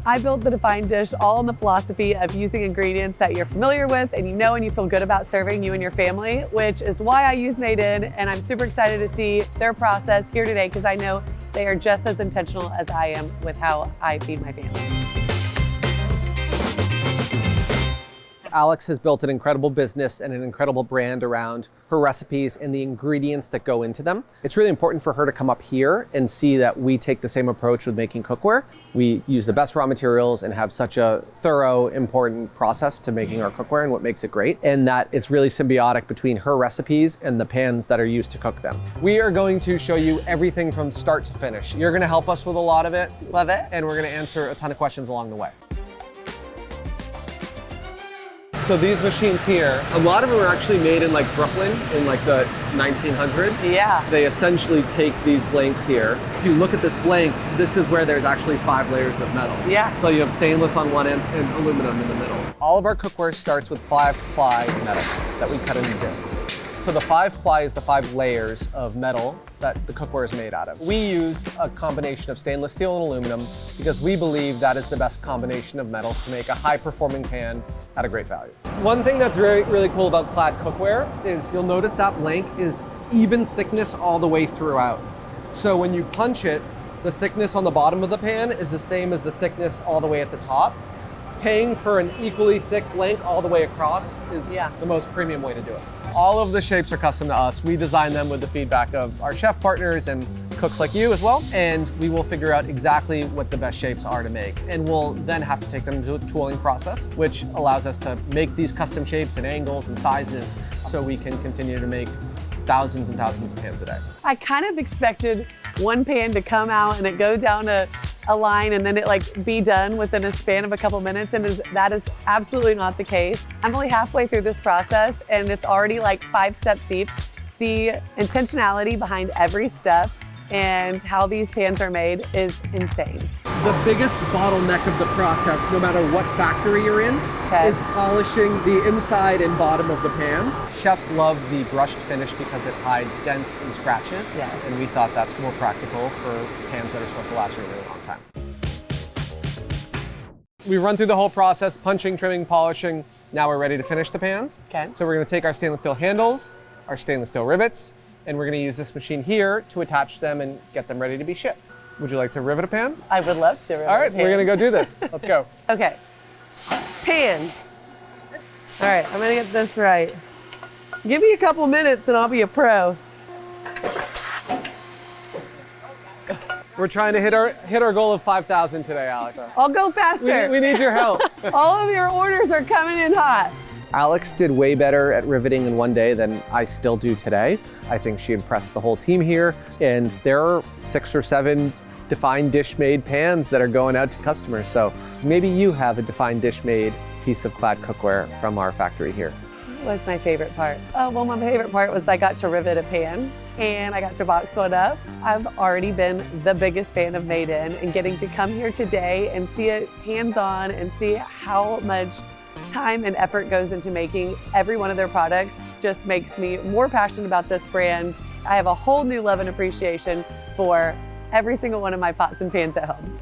I built the Defined Dish all on the philosophy of using ingredients that you're familiar with and you know and you feel good about serving you and your family, which is why I use Made In, and I'm super excited to see their process here today because I know they are just as intentional as I am with how I feed my family. Alex has built an incredible business and an incredible brand around her recipes and the ingredients that go into them. It's really important for her to come up here and see that we take the same approach with making cookware. We use the best raw materials and have such a thorough, important process to making our cookware and what makes it great, and that it's really symbiotic between her recipes and the pans that are used to cook them. We are going to show you everything from start to finish. You're gonna help us with a lot of it. Love it. And we're gonna answer a ton of questions along the way. So these machines here, a lot of them are actually made in like Brooklyn in like the 1900s. Yeah. They essentially take these blanks here. If you look at this blank, this is where there's actually 5 layers of metal. Yeah. So you have stainless on one end and aluminum in the middle. All of our cookware starts with 5-ply metal that we cut into discs. So the 5-ply is the 5 layers of metal that the cookware is made out of. We use a combination of stainless steel and aluminum because we believe that is the best combination of metals to make a high-performing pan at a great value. One thing that's really cool about clad cookware is you'll notice that blank is even thickness all the way throughout. So when you punch it, the thickness on the bottom of the pan is the same as the thickness all the way at the top. Paying for an equally thick blank all the way across is the most premium way to do it. All of the shapes are custom to us. We design them with the feedback of our chef partners and cooks like you as well. And we will figure out exactly what the best shapes are to make. And we'll then have to take them to a tooling process, which allows us to make these custom shapes and angles and sizes so we can continue to make thousands and thousands of pans a day. I kind of expected one pan to come out and it go down a line and then it like be done within a span of a couple minutes, and that is absolutely not the case. I'm only halfway through this process and it's already like 5 steps deep. The intentionality behind every step and how these pans are made is insane. The biggest bottleneck of the process, no matter what factory you're in, is polishing the inside and bottom of the pan. Chefs love the brushed finish because it hides dents and scratches, and we thought that's more practical for pans that are supposed to last you a really long time. We run through the whole process, punching, trimming, polishing. Now we're ready to finish the pans. Okay. So we're gonna take our stainless steel handles, our stainless steel rivets, and we're gonna use this machine here to attach them and get them ready to be shipped. Would you like to rivet a pan? I would love to rivet All right, a pan. we're gonna go do this. Let's go. Okay, pans. All right, I'm gonna get this right. Give me a couple minutes and I'll be a pro. We're trying to hit our goal of 5,000 today, Alex. I'll go faster. We need your help. All of your orders are coming in hot. Alex did way better at riveting in one day than I still do today. I think she impressed the whole team here, and there are 6 or 7 Defined Dish made pans that are going out to customers. So maybe you have a Defined Dish made piece of clad cookware from our factory here. What was my favorite part? Oh, well, my favorite part was I got to rivet a pan and I got to box one up. I've already been the biggest fan of Made In, and getting to come here today and see it hands-on and see how much time and effort goes into making every one of their products just makes me more passionate about this brand. I have a whole new love and appreciation for every single one of my pots and pans at home.